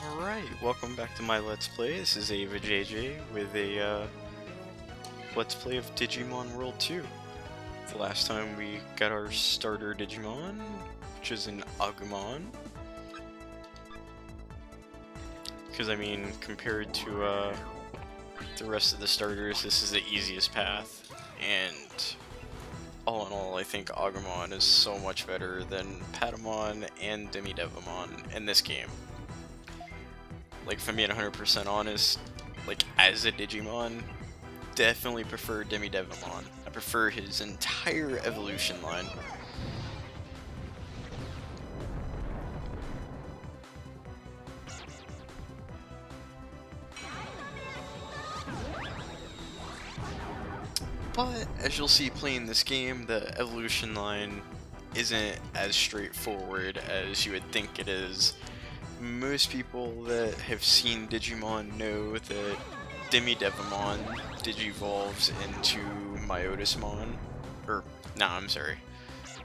Alright, welcome back to my Let's Play. This is Ava JJ with a Let's Play of Digimon World 2. The last time we got our starter Digimon, which is an Agumon. Because, I mean, compared to the rest of the starters, this is the easiest path. And all in all, I think Agumon is so much better than Betamon and Devimon in this game. Like, if I'm being 100% honest, like, as a Digimon, definitely prefer Devimon. I prefer his entire evolution line. But, as you'll see playing this game, the evolution line isn't as straightforward as you would think it is. Most people that have seen Digimon know that Devimon digivolves into Myotismon, or, nah, I'm sorry,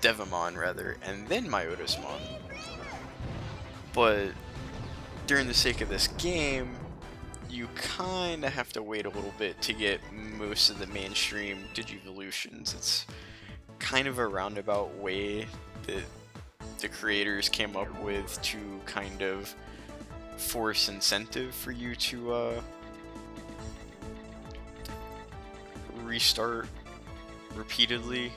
Devimon rather, and then Myotismon. But during the sake of this game, you kinda have to wait a little bit to get most of the mainstream Digivolutions. It's kind of a roundabout way that the creators came up with to kind of force incentive for you to restart repeatedly.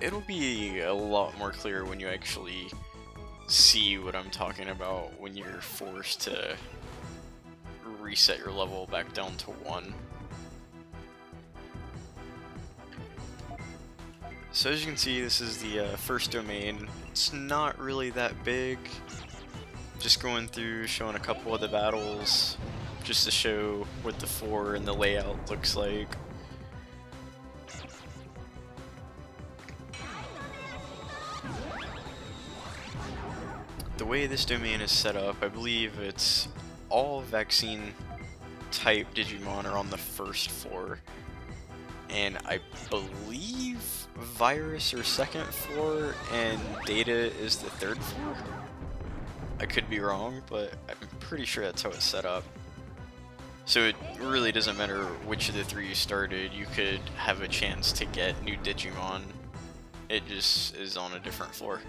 It'll be a lot more clear when you actually see what I'm talking about when you're forced to reset your level back down to 1. So as you can see, this is the first domain. It's not really that big. Just going through, showing a couple of the battles, just to show what the floor and the layout looks like. The way this domain is set up, I believe it's all vaccine type Digimon are on the first floor. And I believe virus or second floor, and data is the third floor? I could be wrong, but I'm pretty sure that's how it's set up. So it really doesn't matter which of the three you started, you could have a chance to get new Digimon. It just is on a different floor.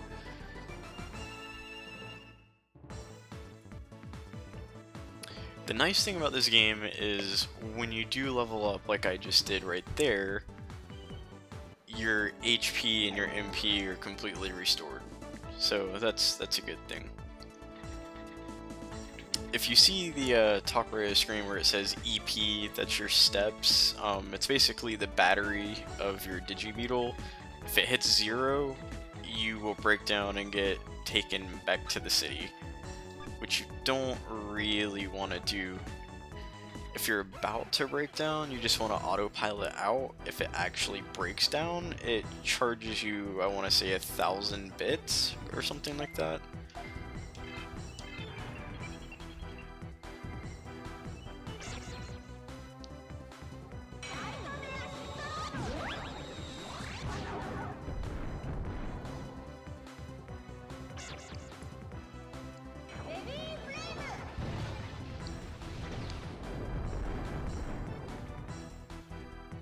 The nice thing about this game is when you do level up like I just did right there, your HP and your MP are completely restored. So that's a good thing. If you see the top right of the screen where it says EP, that's your steps. It's basically the battery of your Digibeetle. If it hits 0, you will break down and get taken back to the city, which you don't really want to do. If you're about to break down, you just want to autopilot out. If it actually breaks down, it charges you, I want to say, 1,000 bits or something like that.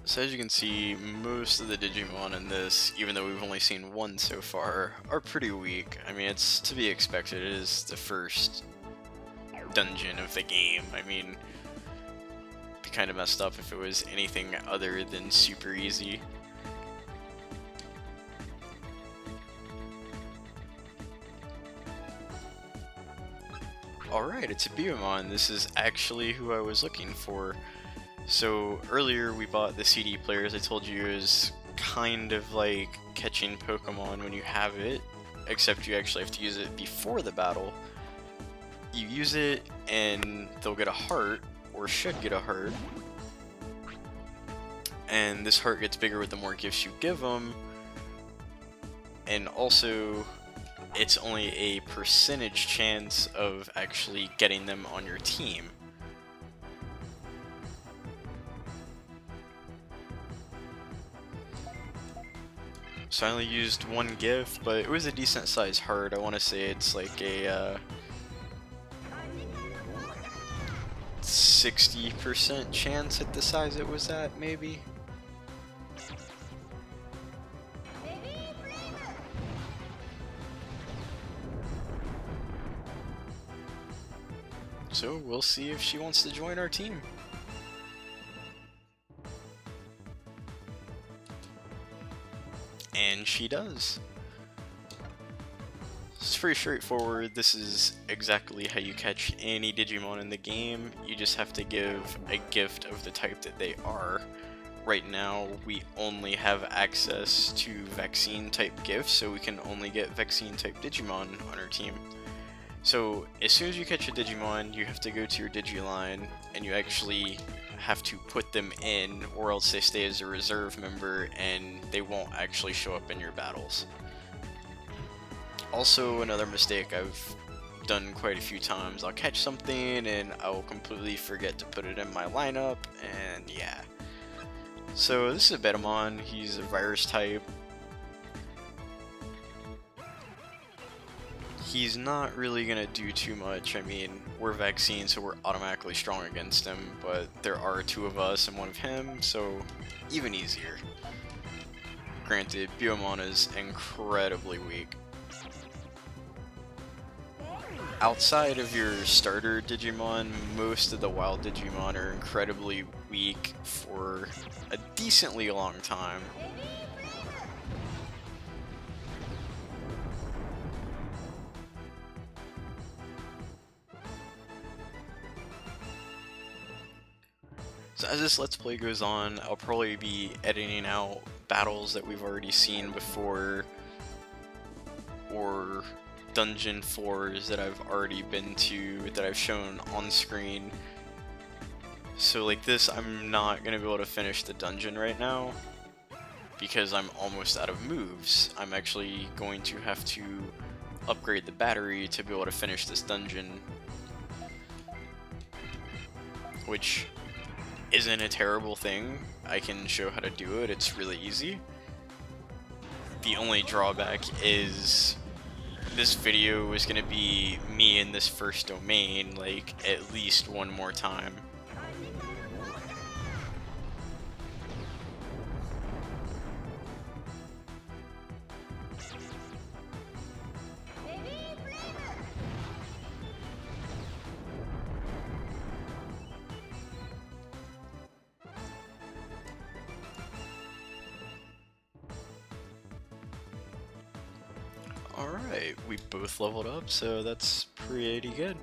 So as you can see, most of the Digimon in this, even though we've only seen one so far, are pretty weak. I mean, it's to be expected. It is the first dungeon of the game. I mean, it'd be kind of messed up if it was anything other than super easy. Alright, it's a Biyomon. This is actually who I was looking for. So earlier we bought the CD players. I told you it was kind of like catching Pokemon when you have it, except you actually have to use it before the battle. You use it and they'll get a heart, or should get a heart, and this heart gets bigger with the more gifts you give them, and also it's only a percentage chance of actually getting them on your team. So I only used one gift, but it was a decent sized heart. I want to say it's like a 60% chance at the size it was at, maybe. So we'll see if she wants to join our team. And she does. It's pretty straightforward. This is exactly how you catch any Digimon in the game. You just have to give a gift of the type that they are. Right now, we only have access to vaccine type gifts, so we can only get vaccine type Digimon on our team. So as soon as you catch a Digimon, you have to go to your Digiline, and you actually have to put them in, or else they stay as a reserve member and they won't actually show up in your battles. Also, another mistake I've done quite a few times, I'll catch something and I will completely forget to put it in my lineup, and yeah. So this is a Betamon, he's a virus type. He's not really gonna do too much. I mean, we're vaccine, so we're automatically strong against him, but there are two of us and one of him, so even easier. Granted, Biyomon is incredibly weak. Outside of your starter Digimon, most of the wild Digimon are incredibly weak for a decently long time. So as this Let's Play goes on, I'll probably be editing out battles that we've already seen before, or dungeon floors that I've already been to, that I've shown on screen. So like this, I'm not going to be able to finish the dungeon right now, because I'm almost out of moves. I'm actually going to have to upgrade the battery to be able to finish this dungeon, which isn't a terrible thing. I can show how to do it, it's really easy. The only drawback is this video is going to be me in this first domain like at least one more time. Alright, we both leveled up, so that's pretty good.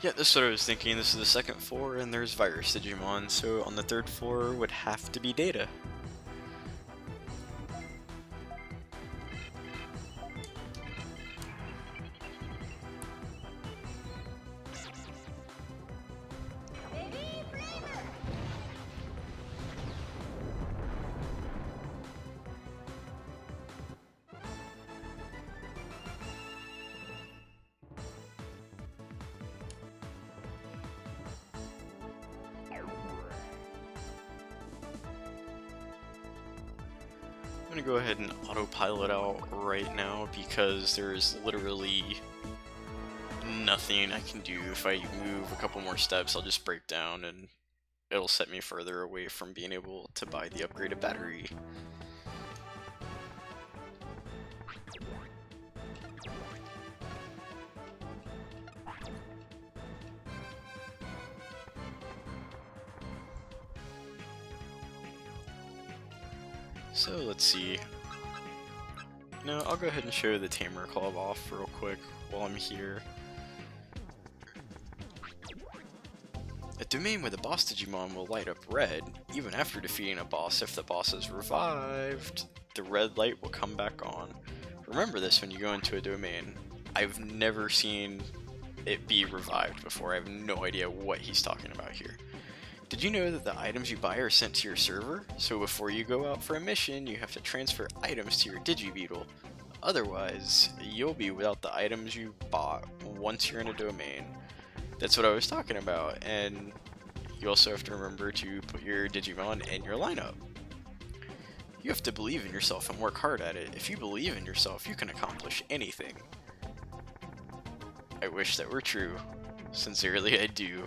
Yeah, that's what I was thinking. This is the second floor, and there's Virus Digimon, so on the third floor would have to be Data. I'm gonna go ahead and autopilot out right now because there's literally nothing I can do. If I move a couple more steps, I'll just break down and it'll set me further away from being able to buy the upgraded battery. So let's see. No, I'll go ahead and show the Tamer Club off real quick while I'm here. A domain where the boss Digimon will light up red, even after defeating a boss. If the boss is revived, the red light will come back on. Remember this when you go into a domain. I've never seen it be revived before. I have no idea what he's talking about here. Did you know that the items you buy are sent to your server? So before you go out for a mission, you have to transfer items to your Digibeetle. Otherwise, you'll be without the items you bought once you're in a domain. That's what I was talking about, and you also have to remember to put your Digimon in your lineup. You have to believe in yourself and work hard at it. If you believe in yourself, you can accomplish anything. I wish that were true. Sincerely, I do.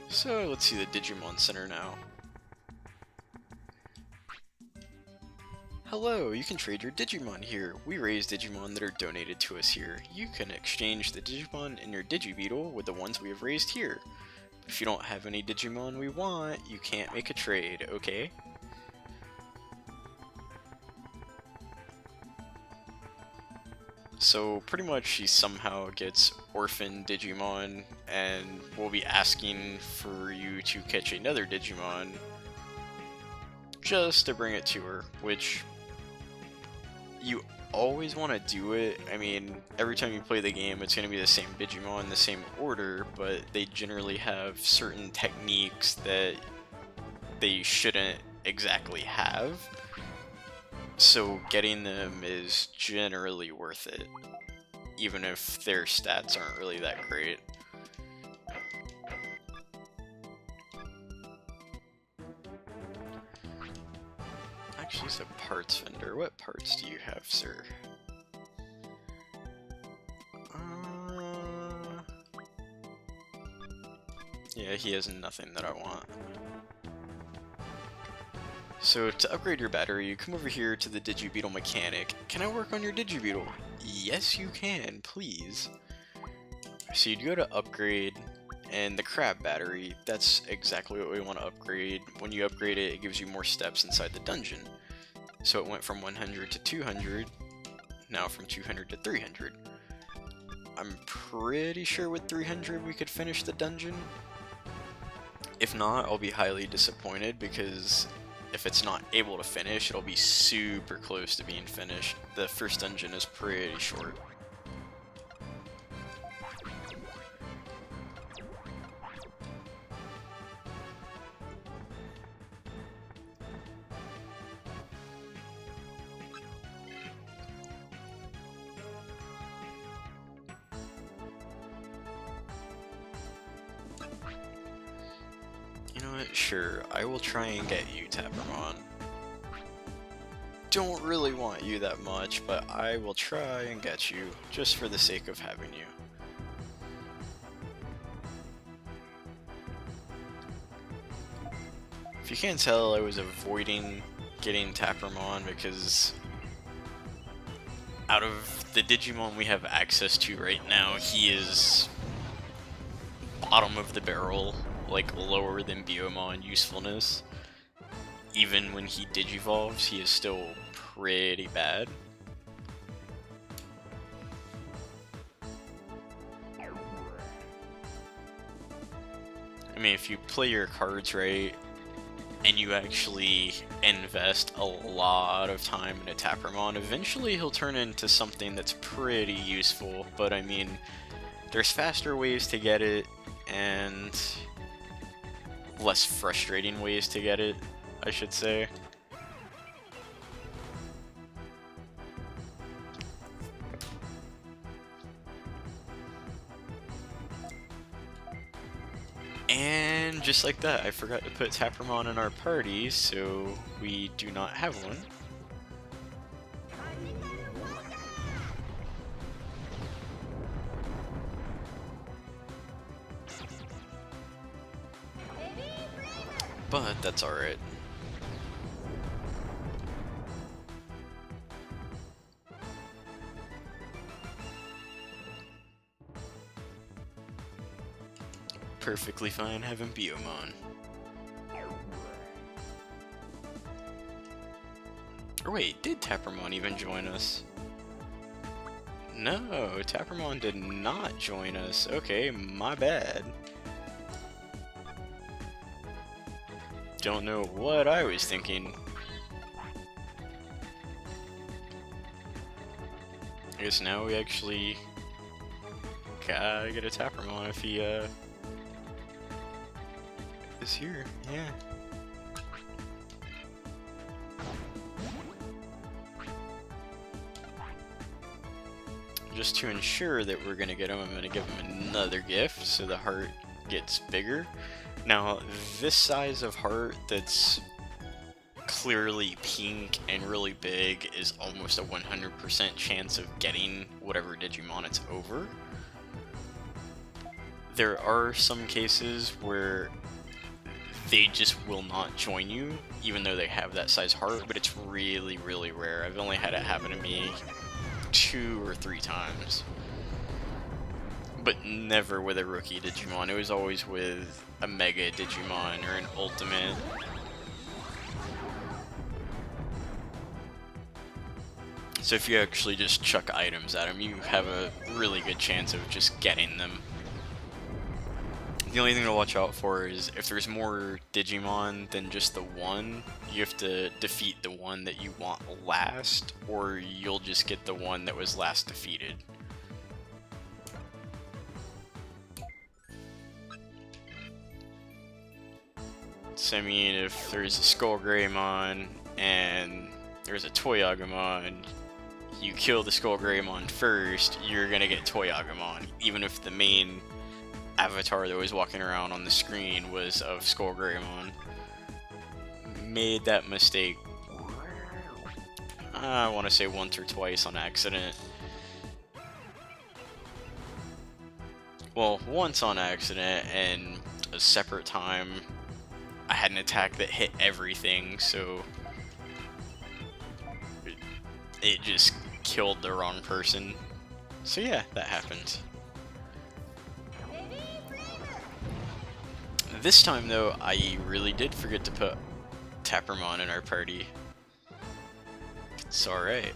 So, let's see the Digimon Center now. Hello, you can trade your Digimon here. We raise Digimon that are donated to us here. You can exchange the Digimon in your Digibeetle with the ones we have raised here. But if you don't have any Digimon we want, you can't make a trade, okay? So pretty much she somehow gets orphaned Digimon, and we'll be asking for you to catch another Digimon just to bring it to her, which you always want to do it. I mean, every time you play the game it's going to be the same Digimon in the same order, but they generally have certain techniques that they shouldn't exactly have. So getting them is generally worth it, even if their stats aren't really that great. Actually, it's a parts vendor. What parts do you have, sir? Yeah, he has nothing that I want. So to upgrade your battery, you come over here to the Digibeetle mechanic. Can I work on your Digibeetle? Yes, you can, please. So you'd go to upgrade, and the crab battery, that's exactly what we want to upgrade. When you upgrade it, it gives you more steps inside the dungeon. So it went from 100 to 200, now from 200 to 300. I'm pretty sure with 300 we could finish the dungeon. If not, I'll be highly disappointed, because if it's not able to finish, it'll be super close to being finished. The first dungeon is pretty short. You know what? Sure, I will try and get you, Tapirmon. Don't really want you that much, but I will try and get you, just for the sake of having you. If you can't tell, I was avoiding getting Tapirmon because out of the Digimon we have access to right now, he is bottom of the barrel, like lower than Biyomon usefulness. Even when he digivolves, he is still pretty bad. I mean, if you play your cards right, and you actually invest a lot of time in a Tapirmon, eventually he'll turn into something that's pretty useful. But I mean, there's faster ways to get it, and less frustrating ways to get it, I should say. And just like that, I forgot to put Tapirmon in our party, so we do not have one. But that's alright. Perfectly fine having Biyomon. Or wait, did Tapirmon even join us? No, Tapirmon did not join us. Okay, my bad. Don't know what I was thinking. I guess now we actually gotta get a Tapirmon if he is here, yeah. Just to ensure that we're gonna get him, I'm gonna give him another gift, so the heart gets bigger. Now, this size of heart that's clearly pink and really big is almost a 100% chance of getting whatever Digimon it's over. There are some cases where they just will not join you, even though they have that size heart, but it's really, really rare. I've only had it happen to me 2 or 3 times. But never with a rookie Digimon. It was always with a Mega Digimon or an Ultimate. So if you actually just chuck items at them, you have a really good chance of just getting them. The only thing to watch out for is if there's more Digimon than just the one, you have to defeat the one that you want last, or you'll just get the one that was last defeated. So I mean, if there's a SnowGoburimon and there's a Hagurumon, you kill the SnowGoburimon first, you're gonna get Hagurumon, even if the main avatar that was walking around on the screen was of SnowGoburimon. Made that mistake, I want to say once or twice on accident. Well, once on accident, and a separate time I had an attack that hit everything, so it just killed the wrong person. So yeah, that happened. This time though, I really did forget to put Tapirmon in our party. It's alright.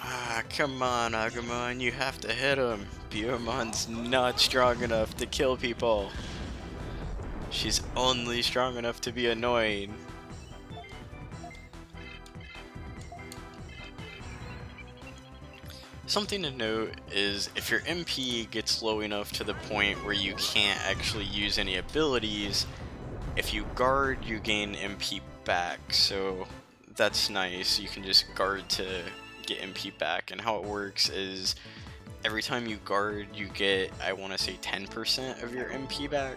Ah, come on, Hagurumon, you have to hit him. Biyomon's not strong enough to kill people. She's only strong enough to be annoying. Something to note is if your MP gets low enough to the point where you can't actually use any abilities, if you guard, you gain MP back, so that's nice. You can just guard to get MP back, and how it works is every time you guard, you get, I want to say 10% of your MP back.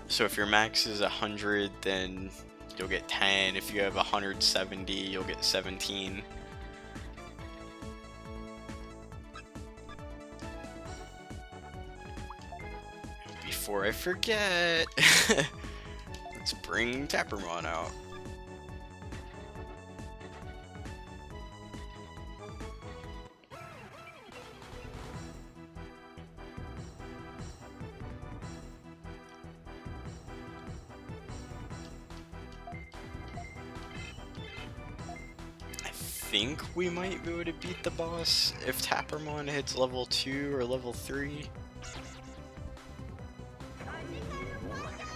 So if your max is 100, then you'll get 10. If you have 170, you'll get 17. Before I forget, let's bring Tapirmon out. I think we might be able to beat the boss if Tapirmon hits level 2 or level 3.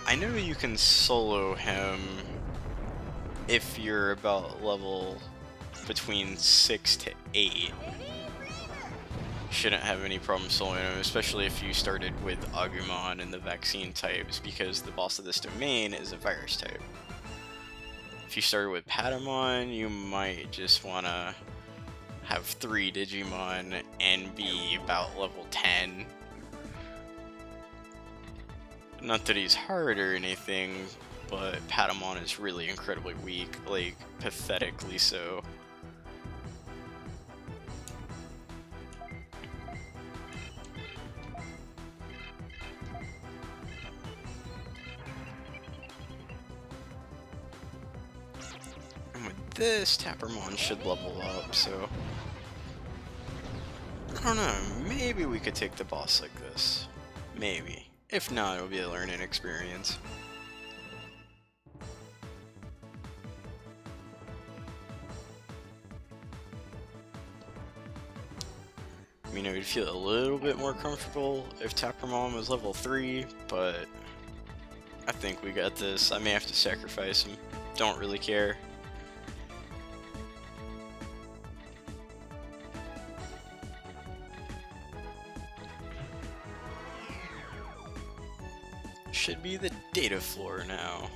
I know you can solo him if you're about level between 6 to 8. Shouldn't have any problem soloing him, especially if you started with Agumon and the vaccine types, because the boss of this domain is a virus type. If you started with Betamon, you might just want to have 3 Digimon and be about level 10. Not that he's hard or anything, but Betamon is really incredibly weak, like pathetically so. This Tapirmon should level up, so I don't know, maybe we could take the boss like this. Maybe. If not, it'll be a learning experience. I mean, I would feel a little bit more comfortable if Tapirmon was level 3, but I think we got this. I may have to sacrifice him. Don't really care. Should be the data floor now.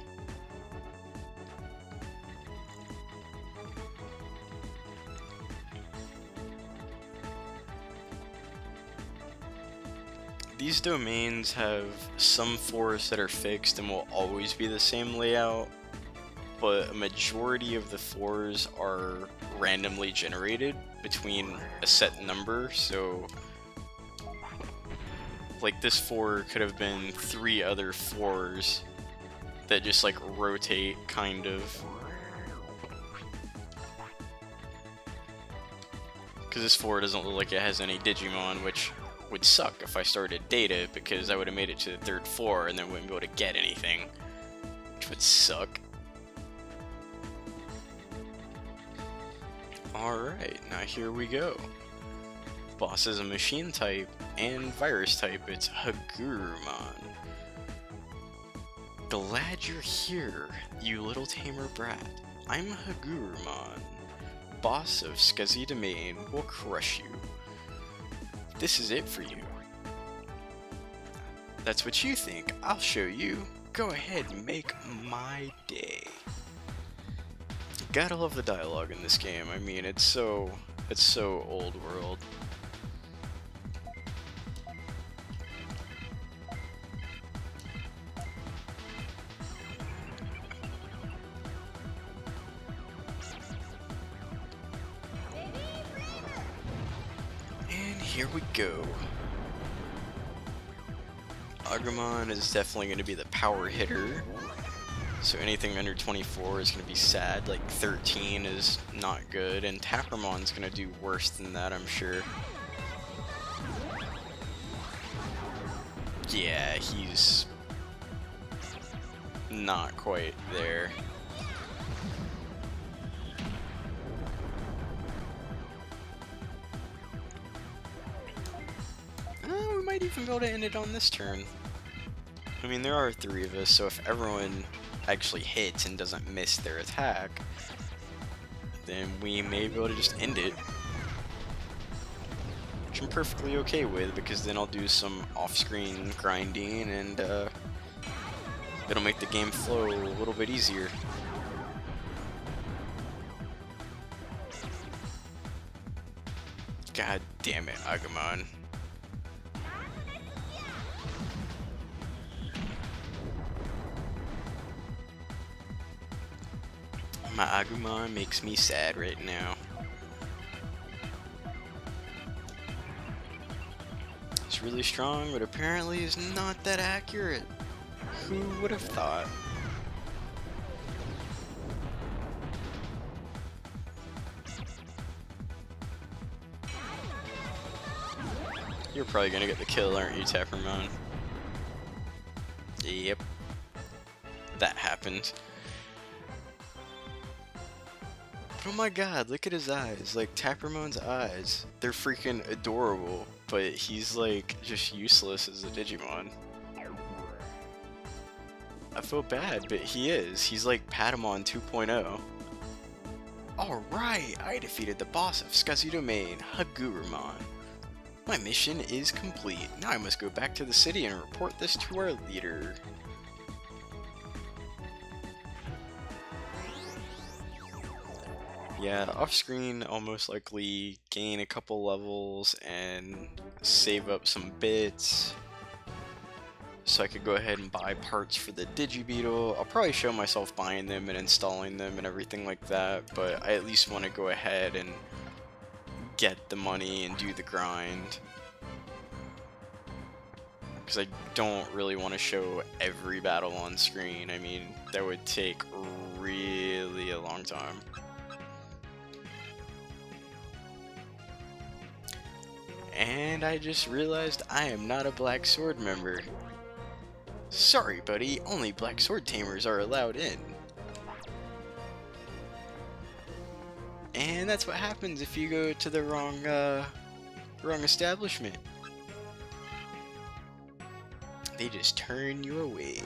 These domains have some floors that are fixed and will always be the same layout, but a majority of the floors are randomly generated between a set number, so like this floor could have been 3 other floors that just like rotate, kind of. Because this floor doesn't look like it has any Digimon, which would suck if I started data, because I would have made it to the 3rd floor and then wouldn't be able to get anything, which would suck. Alright, now here we go. Boss is a machine type and virus type. It's Hagurumon. Glad you're here, you little tamer brat. I'm Hagurumon. Boss of SCSI Domain will crush you. This is it for you. That's what you think. I'll show you. Go ahead and make my day. Gotta love the dialogue in this game. I mean, it's so old world. And here we go. Agumon is definitely going to be the power hitter. So anything under 24 is going to be sad, like 13 is not good, and Tapirmon's going to do worse than that, I'm sure. Yeah, he's not quite there. We might even be able to end it on this turn. I mean, there are 3 of us, so if everyone actually hits and doesn't miss their attack, then we may be able to just end it. Which I'm perfectly okay with, because then I'll do some off-screen grinding and it'll make the game flow a little bit easier. God damn it, Agumon. My Agumon makes me sad right now. It's really strong, but apparently is not that accurate. Who would have thought? You're probably gonna get the kill, aren't you, Tapirmon? Yep. That happened. Oh my god, look at his eyes. Like, Tapirmon's eyes. They're freaking adorable, but he's like just useless as a Digimon. I feel bad, but he is. He's like Betamon 2.0. Alright, I defeated the boss of SCSI Domain, Hagurumon. My mission is complete. Now I must go back to the city and report this to our leader. Yeah, off screen I'll most likely gain a couple levels and save up some bits so I could go ahead and buy parts for the Digibeetle. I'll probably show myself buying them and installing them and everything like that, but I at least want to go ahead and get the money and do the grind. Because I don't really want to show every battle on screen. I mean, that would take really a long time. And I just realized I am not a Black Sword member. Sorry, buddy, only Black Sword Tamers are allowed in. And that's what happens if you go to the wrong Wrong establishment. They just turn you away.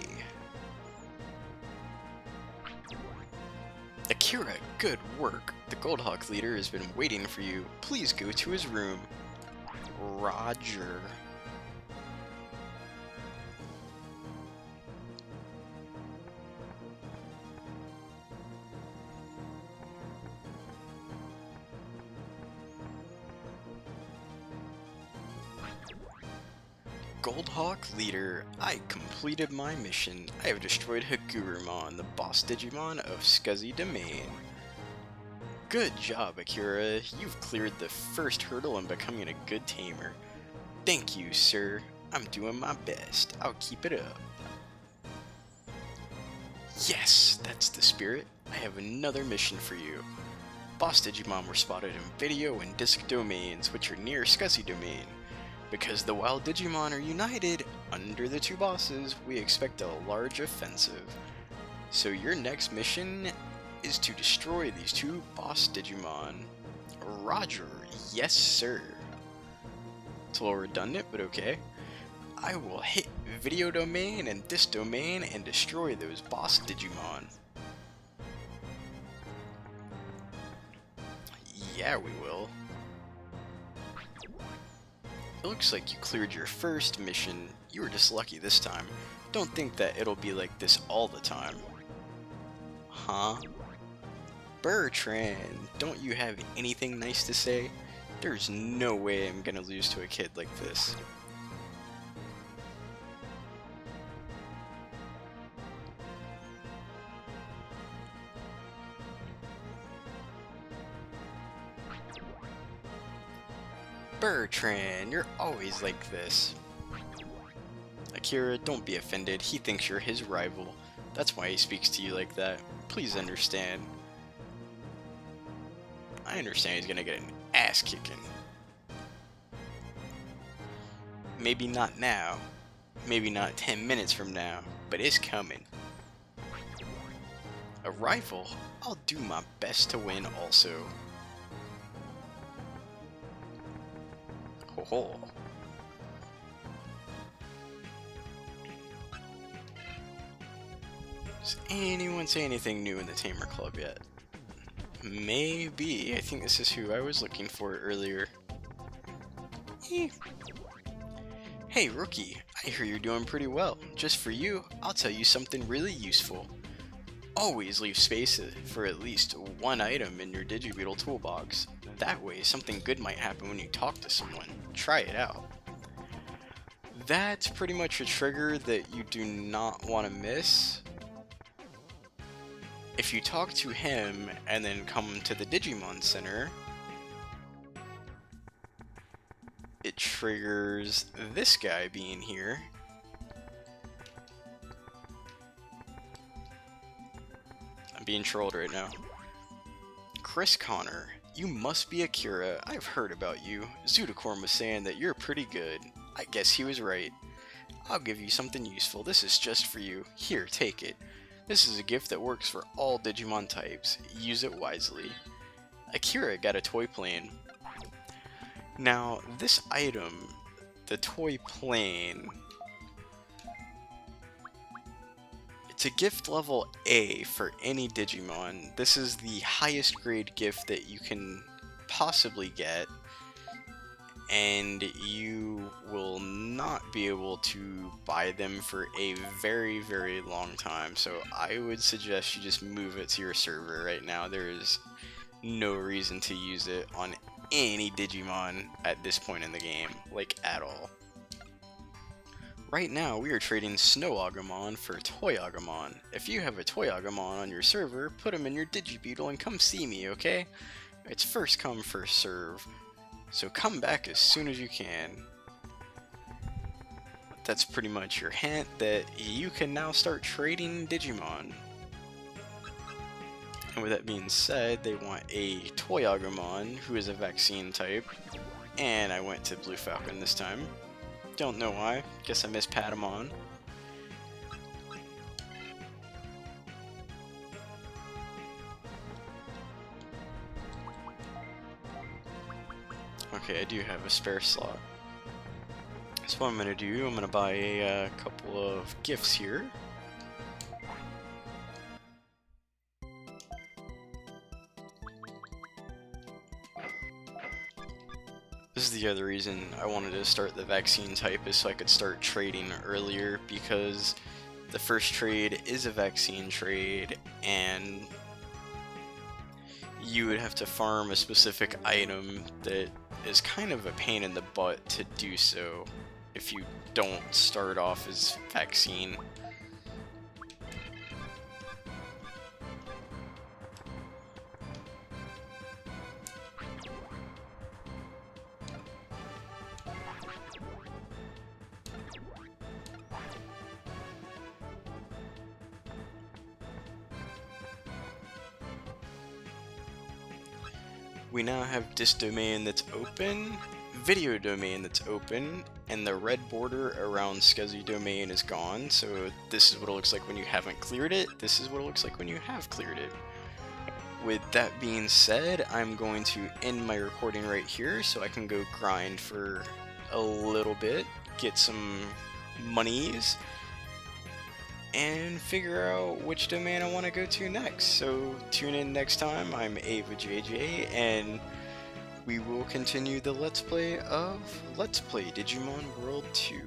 Akira, good work. The Goldhawk leader has been waiting for you. Please go to his room. Roger. Goldhawk leader, I completed my mission. I have destroyed Hagurumon, the boss Digimon of SCSI Domain. Good job, Akira. You've cleared the first hurdle in becoming a good tamer. Thank you, sir. I'm doing my best. I'll keep it up. Yes, that's the spirit. I have another mission for you. Boss Digimon were spotted in video and disc domains, which are near SCSI Domain. Because the wild Digimon are united under the two bosses, we expect a large offensive. So your next mission is to destroy these two boss Digimon. Roger, yes sir. It's a little redundant, but okay. I will hit video domain and disc domain and destroy those boss Digimon. Yeah, we will. It looks like you cleared your first mission. You were just lucky this time. Don't think that it'll be like this all the time. Huh? Bertrand, don't you have anything nice to say? There's no way I'm gonna lose to a kid like this. Bertrand, you're always like this. Akira, don't be offended. He thinks you're his rival. That's why he speaks to you like that. Please understand. I understand he's gonna get an ass kicking. Maybe not now. Maybe not 10 minutes from now. But it's coming. A rival? I'll do my best to win also. Ho ho. Does anyone say anything new in the Tamer Club yet? Maybe. I think this is who I was looking for earlier. Hey, rookie. I hear you're doing pretty well. Just for you, I'll tell you something really useful. Always leave space for at least one item in your Digibeetle toolbox. That way, something good might happen when you talk to someone. Try it out. That's pretty much a trigger that you do not want to miss. If you talk to him and then come to the Digimon Center, it triggers this guy being here. I'm being trolled right now. Chris Connor, you must be Akira. I've heard about you. Zudacorn was saying that you're pretty good. I guess he was right. I'll give you something useful. This is just for you. Here, take it. This is a gift that works for all Digimon types. Use it wisely. Akira got a toy plane. Now, this item, the toy plane, it's a gift level A for any Digimon. This is the highest grade gift that you can possibly get, and you will not be able to buy them for a very, very long time. So I would suggest you just move it to your server right now. There is no reason to use it on any Digimon at this point in the game, like at all. Right now, we are trading SnowGoburimon for Toy-Agumon. If you have a Toy-Agumon on your server, put him in your Digibeetle and come see me, okay? It's first come, first serve. So come back as soon as you can. That's pretty much your hint that you can now start trading Digimon. And with that being said, they want a Toy-Agumon, who is a vaccine type. And I went to Blue Falcon this time. Don't know why. Guess I missed Betamon. Okay, I do have a spare slot. So what I'm gonna do, I'm gonna buy a couple of gifts here. This is the other reason I wanted to start the vaccine type, is so I could start trading earlier, because the first trade is a vaccine trade, and you would have to farm a specific item that is kind of a pain in the butt to do so if you don't start off as vaccine. We now have this domain that's open, video domain that's open, and the red border around SCSI Domain is gone, so this is what it looks like when you haven't cleared it, this is what it looks like when you have cleared it. With that being said, I'm going to end my recording right here so I can go grind for a little bit, get some monies, and figure out which domain I want to go to next. So tune in next time. I'm Ava JJ, and we will continue the Let's Play of Let's Play Digimon World 2.